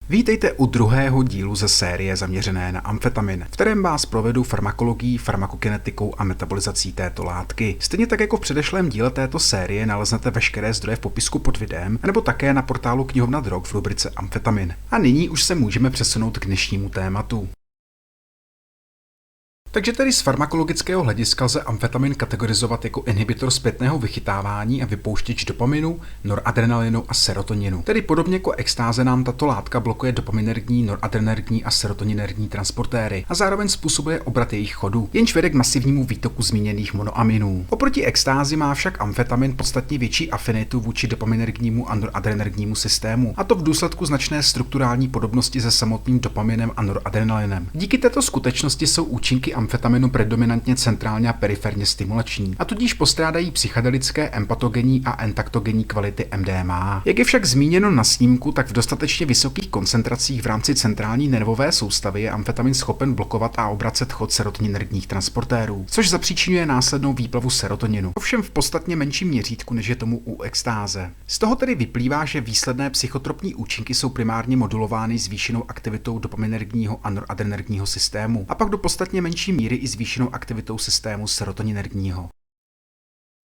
Vítejte u druhého dílu ze série zaměřené na amfetamin, v kterém vás provedu farmakologií, farmakokinetikou a metabolizací této látky. Stejně tak jako v předešlém díle této série naleznete veškeré zdroje v popisku pod videem, nebo také na portálu Knihovna drog v rubrice Amfetamin. A nyní už se můžeme přesunout k dnešnímu tématu. Takže tedy z farmakologického hlediska lze amfetamin kategorizovat jako inhibitor zpětného vychytávání a vypouštěč dopaminu, noradrenalinu a serotoninu. Tedy podobně jako extáze nám tato látka blokuje dopaminergní, noradrenergní a serotoninergní transportéry a zároveň způsobuje obrat jejich chodu, jenž vede k masivnímu výtoku zmíněných monoaminů. Oproti extázi má však amfetamin podstatně větší afinitu vůči dopaminergnímu a noradrenergnímu systému, a to v důsledku značné strukturální podobnosti se samotným dopaminem a noradrenalinem. Díky této skutečnosti jsou účinky amfetaminu predominantně centrálně a periferně stimulační, a tudíž postrádají psychedelické, empatogenní a entaktogenní kvality MDMA. Jak je však zmíněno na snímku, tak v dostatečně vysokých koncentracích v rámci centrální nervové soustavy je amfetamin schopen blokovat a obracet chod serotoninergních transportérů, což zapříčinuje následnou výplavu serotoninu, ovšem v podstatně menším měřítku, než je tomu u extáze. Z toho tedy vyplývá, že výsledné psychotropní účinky jsou primárně modulovány zvýšenou aktivitou dopaminergního a noradrenergního systému, a pak do podstatně menší míry i zvýšenou aktivitou systému serotoninergního.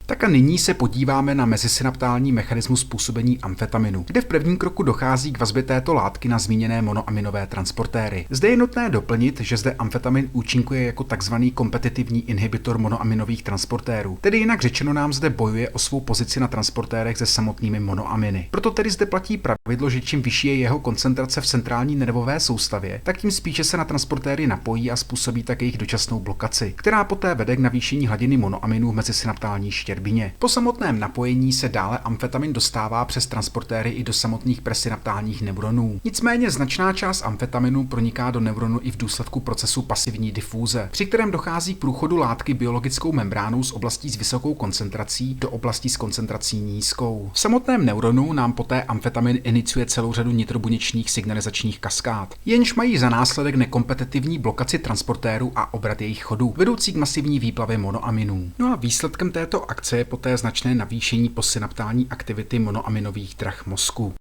Tak a nyní se podíváme na mezisynaptální mechanismus působení amfetaminu, kde v prvním kroku dochází k vazbě této látky na zmíněné monoaminové transportéry. Zde je nutné doplnit, že zde amfetamin účinkuje jako tzv. Kompetitivní inhibitor monoaminových transportérů, tedy jinak řečeno nám zde bojuje o svou pozici na transportérech se samotnými monoaminy. Proto tedy zde platí pravidlo, že čím vyšší je jeho koncentrace v centrální nervové soustavě, tak tím spíše se na transportéry napojí a způsobí tak jejich dočasnou blokaci, která poté vede k navýšení hladiny monoaminů v mezisynaptální štěrbině. Po samotném napojení se dále amfetamin dostává přes transportéry i do samotných presynaptálních neuronů. Nicméně značná část amfetaminu proniká do neuronu i v důsledku procesu pasivní difúze, při kterém dochází k průchodu látky biologickou membránou z oblastí s vysokou koncentrací do oblastí s koncentrací nízkou. V samotném neuronu nám poté amfetamin iniciuje celou řadu nitrobuněčných signalizačních kaskád, jenž mají za následek nekompetitivní blokaci transportérů a obrat jejich chodu, vedoucí k masivní výplavě monoaminů. No a výsledkem této akce je poté značné navýšení posynaptální aktivity monoaminových drah mozku.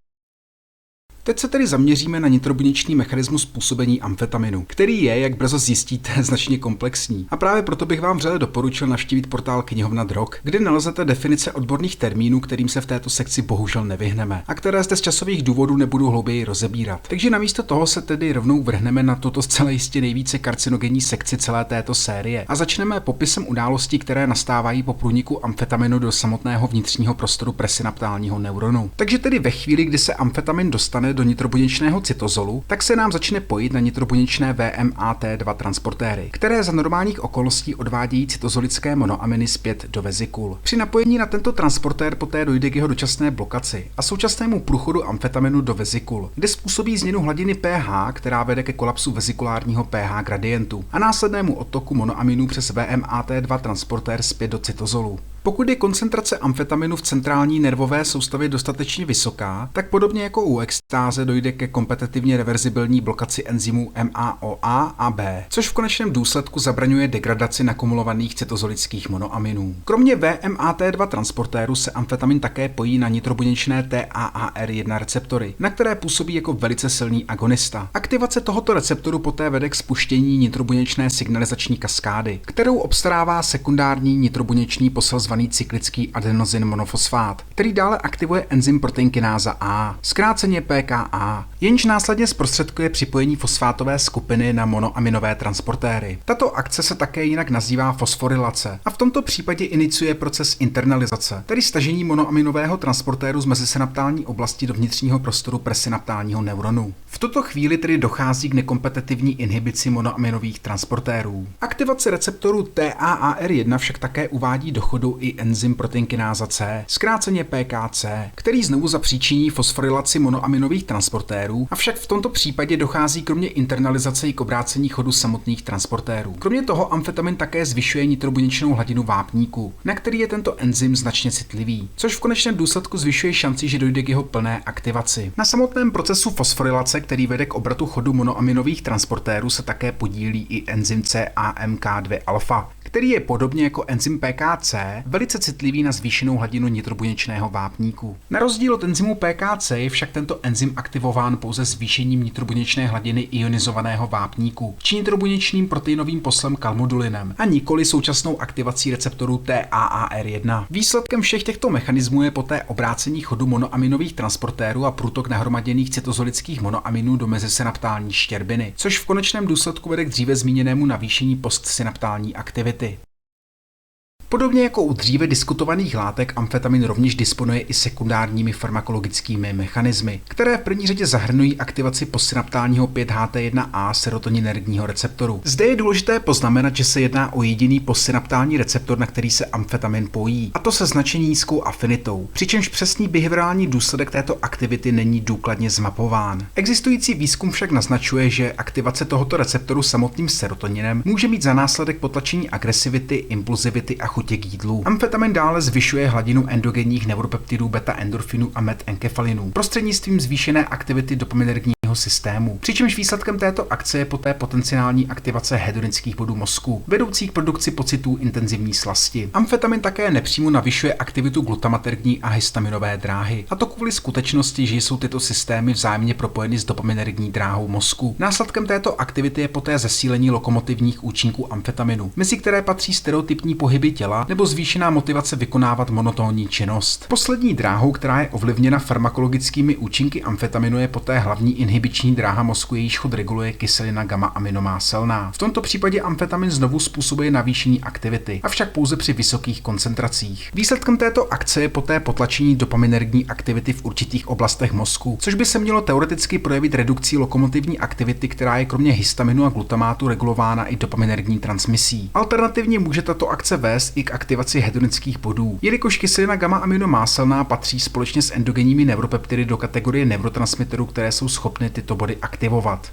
Teď se tedy zaměříme na nitrobuněčný mechanismus působení amfetaminu, který je, jak brzo zjistíte, značně komplexní. A právě proto bych vám vřele doporučil navštívit portál Knihovna drog, kde nalezete definice odborných termínů, kterým se v této sekci bohužel nevyhneme a které zde z časových důvodů nebudu hlouběji rozebírat. Takže namísto toho se tedy rovnou vrhneme na toto zcela jistě nejvíce karcinogenní sekci celé této série a začneme popisem událostí, které nastávají po průniku amfetaminu do samotného vnitřního prostoru presynaptálního neuronu. Takže tedy ve chvíli, kdy se amfetamin dostane do nitrobuněčného cytozolu, tak se nám začne pojit na nitrobuněčné VMAT2 transportéry, které za normálních okolností odvádějí cytozolické monoaminy zpět do vezikul. Při napojení na tento transportér poté dojde k jeho dočasné blokaci a současnému průchodu amfetaminu do vezikul, kde způsobí změnu hladiny pH, která vede ke kolapsu vezikulárního pH gradientu a následnému odtoku monoaminů přes VMAT2 transportér zpět do cytozolu. Pokud je koncentrace amfetaminu v centrální nervové soustavě dostatečně vysoká, tak podobně jako u extáze dojde ke kompetitivně reverzibilní blokaci enzymů MAOA a B, což v konečném důsledku zabraňuje degradaci nakumulovaných cytozolických monoaminů. Kromě VMAT2 transportéru se amfetamin také pojí na nitrobuněčné TAAR1 receptory, na které působí jako velice silný agonista. Aktivace tohoto receptoru poté vede k spuštění nitrobuněčné signalizační kaskády, kterou obstarává sekundární nitrobuněčný posel zvaný cyklický adenozin monofosfát, který dále aktivuje enzym proteinkináza A, zkráceně PKA, jenž následně zprostředkuje připojení fosfátové skupiny na monoaminové transportéry. Tato akce se také jinak nazývá fosforilace a v tomto případě iniciuje proces internalizace, tedy stažení monoaminového transportéru z mezisynaptální oblasti do vnitřního prostoru presynaptálního neuronu. V tuto chvíli tedy dochází k nekompetitivní inhibici monoaminových transportérů. Aktivace receptoru TAAR1 však také uvádí do chodu i enzym proteinkináza C, zkráceně PKC, který znovu zapříčiní fosforilaci monoaminových transportérů, avšak v tomto případě dochází kromě internalizace i k obrácení chodu samotných transportérů. Kromě toho amfetamin také zvyšuje nitrobuněčnou hladinu vápníku, na který je tento enzym značně citlivý, což v konečném důsledku zvyšuje šanci, že dojde k jeho plné aktivaci. Na samotném procesu fosforilace, který vede k obratu chodu monoaminových transportérů, se také podílí i enzym CAMK2 alfa, který je podobně jako enzym PKC velice citlivý na zvýšenou hladinu nitrobuněčného vápníku. Na rozdíl od enzymu PKC je však tento enzym aktivován pouze zvýšením nitrobuněčné hladiny ionizovaného vápníku či nitrobuněčným proteinovým poslem kalmodulinem a nikoli současnou aktivací receptorů TAAR1. Výsledkem všech těchto mechanismů je poté obrácení chodu monoaminových transportérů a průtok nahromaděných cytozolických monoaminů do mezisynaptální štěrbiny, což v konečném důsledku vede k dříve zmíněnému navýšení postsynaptální aktivity. Podobně jako u dříve diskutovaných látek, amfetamin rovněž disponuje i sekundárními farmakologickými mechanismy, které v první řadě zahrnují aktivaci postsynaptálního 5-HT1A serotoninergního receptoru. Zde je důležité poznamenat, že se jedná o jediný postsynaptální receptor, na který se amfetamin pojí, a to se značně nízkou afinitou, přičemž přesný behaviorální důsledek této aktivity není důkladně zmapován. Existující výzkum však naznačuje, že aktivace tohoto receptoru samotným serotoninem může mít za následek potlačení agresivity, impulzivity a chutě k jídlu. Amfetamin dále zvyšuje hladinu endogenních neuropeptidů beta-endorfinů a metenkefalinů prostřednictvím zvýšené aktivity dopaminergního systému. Přičemž výsledkem této akce je poté potenciální aktivace hedonických bodů mozku, vedoucí k produkci pocitů intenzivní slasti. Amfetamin také nepřímo navyšuje aktivitu glutamatergní a histaminové dráhy, a to kvůli skutečnosti, že jsou tyto systémy vzájemně propojeny s dopaminergní dráhou mozku. Následkem této aktivity je poté zesílení lokomotivních účinků amfetaminu, mezi které patří stereotypní pohyby těla nebo zvýšená motivace vykonávat monotónní činnost. Poslední dráhou, která je ovlivněna farmakologickými účinky amfetaminu, je poté hlavní inhibiční dráha mozku, jejíž chod reguluje kyselina gamma-aminomáselná. V tomto případě amfetamin znovu způsobuje navýšení aktivity, avšak pouze při vysokých koncentracích. Výsledkem této akce je poté potlačení dopaminergní aktivity v určitých oblastech mozku, což by se mělo teoreticky projevit redukcí lokomotivní aktivity, která je kromě histaminu a glutamátu regulována i dopaminergní transmisí. Alternativně může tato akce vést i k aktivaci hedonických bodů, jelikož kyselina gamma-aminomáselná patří společně s endogenními neuropeptidy do kategorie neurotransmiterů, které jsou schopny tyto body aktivovat.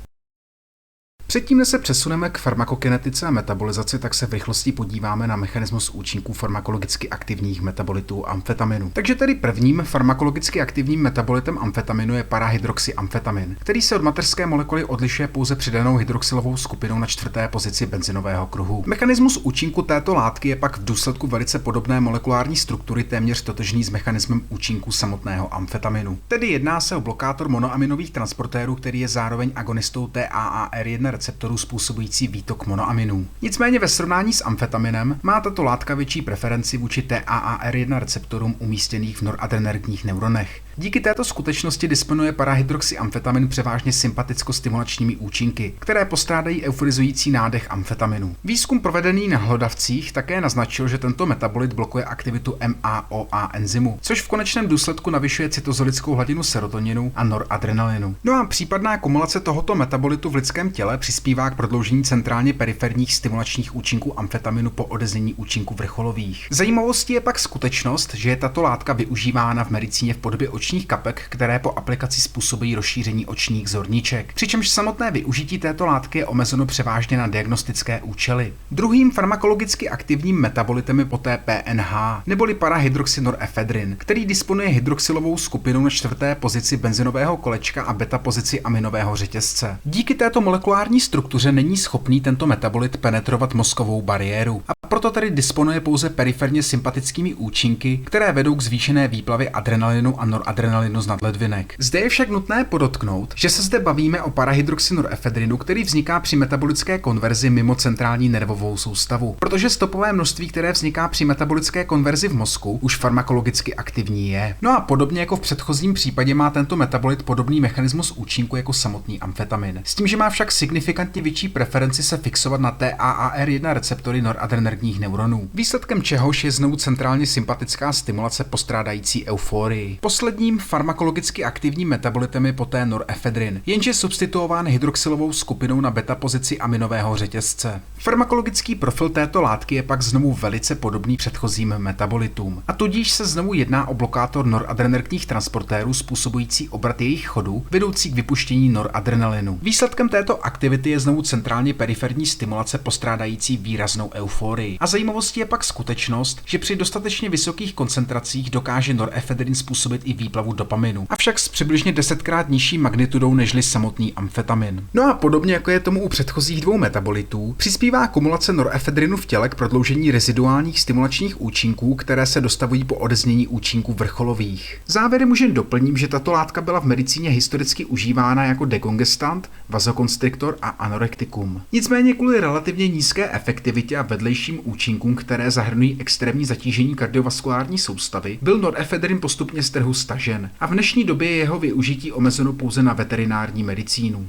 Předtím, než se přesuneme k farmakokinetice a metabolizaci, tak se v rychlosti podíváme na mechanismus účinků farmakologicky aktivních metabolitů amfetaminu. Takže tedy prvním farmakologicky aktivním metabolitem amfetaminu je parahydroxyamfetamin, který se od mateřské molekuly odlišuje pouze přidanou hydroxylovou skupinou na 4. pozici benzinového kruhu. Mechanismus účinku této látky je pak v důsledku velice podobné molekulární struktury téměř totožný s mechanismem účinku samotného amfetaminu. Tedy jedná se o blokátor monoaminových transportérů, který je zároveň agonistou TAAR1 receptorů způsobující výtok monoaminů. Nicméně ve srovnání s amfetaminem má tato látka větší preferenci vůči TAAR1 receptorům umístěných v noradrenergních neuronech. Díky této skutečnosti disponuje parahydroxyamfetamin převážně sympaticko-stimulačními účinky, které postrádají euforizující nádech amfetaminu. Výzkum provedený na hlodavcích také naznačil, že tento metabolit blokuje aktivitu MAOA enzymu, což v konečném důsledku navyšuje cytozolickou hladinu serotoninu a noradrenalinu. No a případná kumulace tohoto metabolitu v lidském těle přispívá k prodloužení centrálně periferních stimulačních účinků amfetaminu po odeznění účinků vrcholových. Zajímavostí je pak skutečnost, že je tato látka využívána v medicíně v podobě očních kapek, které po aplikaci způsobují rozšíření očních zorniček. Přičemž samotné využití této látky je omezeno převážně na diagnostické účely. Druhým farmakologicky aktivním metabolitem je poté PNH, neboli parahydroxynorefedrin, který disponuje hydroxylovou skupinou na 4. pozici benzinového kolečka a beta pozici aminového řetězce. Díky této molekulární struktuře není schopný tento metabolit penetrovat mozkovou bariéru a proto tedy disponuje pouze periferně sympatickými účinky, které vedou k zvýšené výplavě adrenalinu a noradrenalinu z nadledvinek. Zde je však nutné podotknout, že se zde bavíme o parahydroxynorefedrinu, který vzniká při metabolické konverzi mimo centrální nervovou soustavu, protože stopové množství, které vzniká při metabolické konverzi v mozku, už farmakologicky aktivní je. No a podobně jako v předchozím případě má tento metabolit podobný mechanismus účinku jako samotný amfetamin. S tím, že má však signifikantně větší preferenci se fixovat na TAAR1 receptory noradrenergních neuronů. Výsledkem čehož je znovu centrálně sympatická stimulace postrádající euforii. Posledním farmakologicky aktivním metabolitem je poté norefedrin, jenže substituován hydroxylovou skupinou na beta pozici aminového řetězce. Farmakologický profil této látky je pak znovu velice podobný předchozím metabolitům. A tudíž se znovu jedná o blokátor noradrenergních transportérů způsobující obrat jejich chodu, vedoucí k vypuštění noradrenalinu. Výsledkem této aktivity aktivity je znovu centrálně periferní stimulace postrádající výraznou euforii. A zajímavostí je pak skutečnost, že při dostatečně vysokých koncentracích dokáže norefedrin způsobit i výplavu dopaminu, avšak s přibližně 10krát nižší magnitudou nežli samotný amfetamin. No a podobně jako je tomu u předchozích dvou metabolitů, přispívá kumulace norefedrinu v těle k prodloužení reziduálních stimulačních účinků, které se dostavují po odeznění účinků vrcholových. Závěrem už jen doplním, že tato látka byla v medicíně historicky užívána jako dekongestant, vazokonstriktor a anorektikum. Nicméně kvůli relativně nízké efektivitě a vedlejším účinkům, které zahrnují extrémní zatížení kardiovaskulární soustavy, byl norefedrin postupně z trhu stažen a v dnešní době je jeho využití omezeno pouze na veterinární medicínu.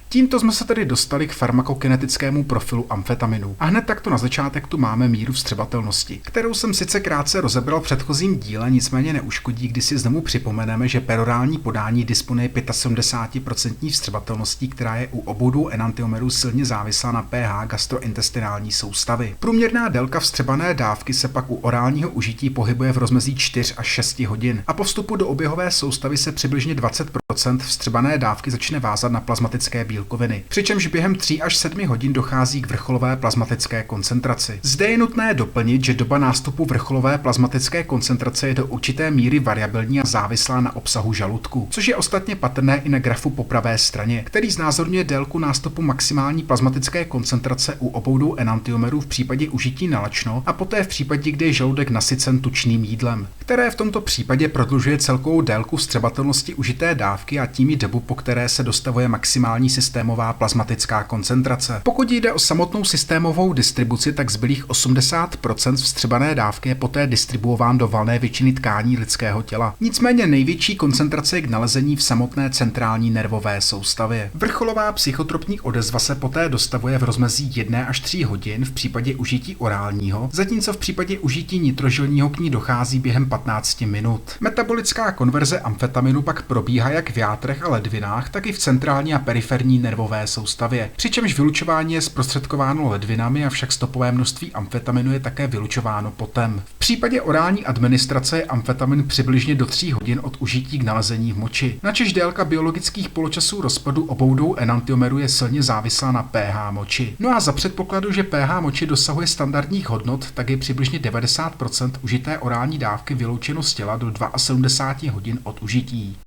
Tímto jsme se tedy dostali k farmakokinetickému profilu amfetaminu. A hned takto na začátek tu máme míru vstřebatelnosti, kterou jsem sice krátce rozebral v předchozím díle, nicméně neuškodí, když si znovu připomeneme, že perorální podání disponuje 75% vstřebatelností, která je u obou dvou enantiomerů silně závislá na pH gastrointestinální soustavy. Průměrná délka vstřebané dávky se pak u orálního užití pohybuje v rozmezí 4 až 6 hodin a po vstupu do oběhové soustavy se přibližně 20% vstřebané dávky začne vázat na plazmatické bílkoviny, přičemž během 3 až 7 hodin dochází k vrcholové plazmatické koncentraci. Zde je nutné doplnit, že doba nástupu vrcholové plazmatické koncentrace je do určité míry variabilní a závislá na obsahu žaludku, což je ostatně patrné i na grafu po pravé straně, který znázorňuje délku nástupu maximální plazmatické koncentrace u obou dvou enantiomerů v případě užití nalačno a poté v případě, kdy je žaludek nasycen tučným jídlem, které v tomto případě prodlužuje celkovou délku vstřebatelnosti užité dávky a tím i dobu, po které se dostavuje maximální systémová plazmatická koncentrace. Pokud jde o samotnou systémovou distribuci, tak zbylých 80% vstřebané dávky je poté distribuován do valné většiny tkání lidského těla. Nicméně největší koncentrace je k nalezení v samotné centrální nervové soustavě. Vrcholová psychotropní odezva se poté dostavuje v rozmezí 1 až 3 hodin v případě užití orálního, zatímco v případě užití nitrožilního k ní dochází během 15 minut. Metabolická konverze amfetaminu pak probíhá jak v játrech a ledvinách, tak i v centrální a periferní nervové soustavě. Přičemž vylučování je zprostředkováno ledvinami, avšak stopové množství amfetaminu je také vylučováno potem. V případě orální administrace je amfetamin přibližně do 3 hodin od užití k nalezení v moči. Načež délka biologických poločasů rozpadu obou dvou enantiomerů je silně závislá na pH moči. No a za předpokladu, že pH moči dosahuje standardních hodnot, tak je přibližně 90% užité orální dávky vyloučeno z těla do 72 hodin od užití.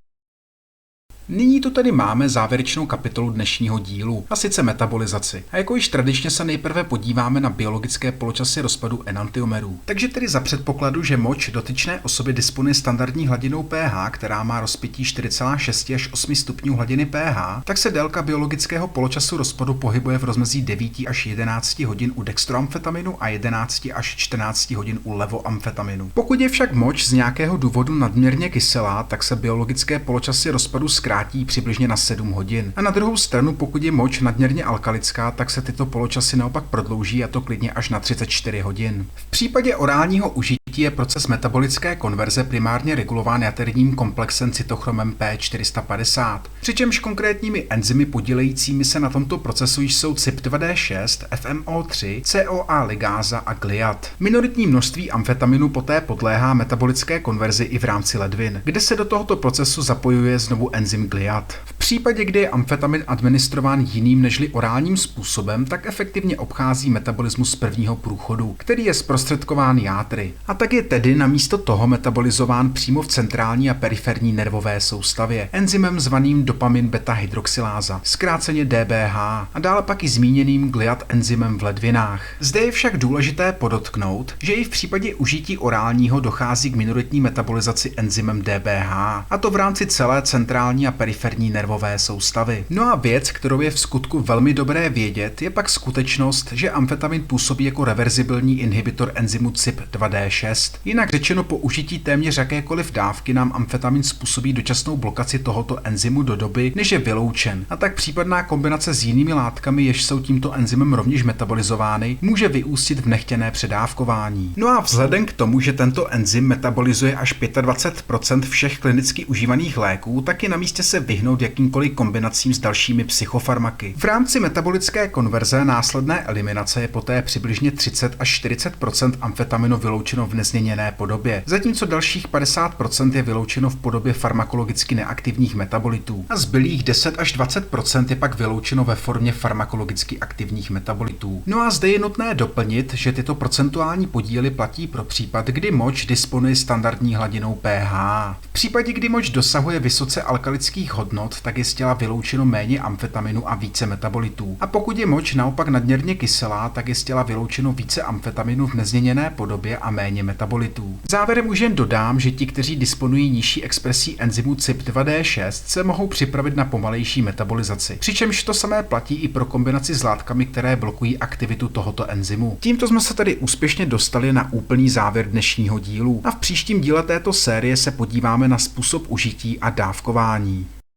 Nyní tu tedy máme závěrečnou kapitolu dnešního dílu, a sice metabolizaci. A jako již tradičně se nejprve podíváme na biologické poločasy rozpadu enantiomerů. Takže tedy za předpokladu, že moč dotyčné osoby disponuje standardní hladinou pH, která má rozpětí 4,6 až 8 stupňů hladiny pH, tak se délka biologického poločasu rozpadu pohybuje v rozmezí 9 až 11 hodin u dextroamfetaminu a 11 až 14 hodin u levoamfetaminu. Pokud je však moč z nějakého důvodu nadměrně kyselá, tak se biologické poločasy rozpadu zkrátí přibližně na 7 hodin. A na druhou stranu, pokud je moč nadměrně alkalická, tak se tyto poločasy naopak prodlouží, a to klidně až na 34 hodin. V případě orálního užití je proces metabolické konverze primárně regulován jaterním komplexem cytochromem P450. Přičemž konkrétními enzymy podílejícími se na tomto procesu jsou CYP2D6, FMO3, CoA ligáza a gliad. Minoritní množství amfetaminu poté podléhá metabolické konverzi i v rámci ledvin, kde se do tohoto procesu zapojuje znovu enzym gliad. V případě, kdy je amfetamin administrován jiným nežli orálním způsobem, tak efektivně obchází metabolismus prvního průchodu, který je zprostředkován játry. A tak je tedy namísto toho metabolizován přímo v centrální a periferní nervové soustavě enzymem zvaným dopamin beta hydroxyláza, zkráceně DBH, a dále pak i zmíněným gliad enzymem v ledvinách. Zde je však důležité podotknout, že i v případě užití orálního dochází k minoritní metabolizaci enzymem DBH, a to v rámci celé centrální a periferní nervové soustavy. No a věc, kterou je v skutku velmi dobré vědět, je pak skutečnost, že amfetamin působí jako reverzibilní inhibitor enzymu CYP2D6. Jinak řečeno, po užití téměř jakékoliv dávky nám amfetamin způsobí dočasnou blokaci tohoto enzymu do doby, než je vyloučen. A tak případná kombinace s jinými látkami, jež jsou tímto enzymem rovněž metabolizovány, může vyústit v nechtěné předávkování. No a vzhledem k tomu, že tento enzym metabolizuje až 25% všech klinicky užívaných léků, tak je na místě místě se vyhnout jakýmkoliv kombinacím s dalšími psychofarmaky. V rámci metabolické konverze následné eliminace je poté přibližně 30 až 40% amfetaminu vyloučeno v nezměněné podobě, zatímco dalších 50% je vyloučeno v podobě farmakologicky neaktivních metabolitů a zbylých 10 až 20% je pak vyloučeno ve formě farmakologicky aktivních metabolitů. No a zde je nutné doplnit, že tyto procentuální podíly platí pro případ, kdy moč disponuje standardní hladinou pH. V případě, kdy moč dosahuje vysoce alkalických hodnot, tak je z těla vyloučeno méně amfetaminu a více metabolitů. A pokud je moč naopak nadměrně kyselá, tak je z těla vyloučeno více amfetaminu v nezměněné podobě a méně metabolitů. Závěrem už jen dodám, že ti, kteří disponují nižší expresí enzymu CYP2D6, se mohou připravit na pomalejší metabolizaci. Přičemž to samé platí i pro kombinaci s látkami, které blokují aktivitu tohoto enzymu. Tímto jsme se tedy úspěšně dostali na úplný závěr dnešního dílu a v příštím díle této série se podíváme na způsob užití a dávkování.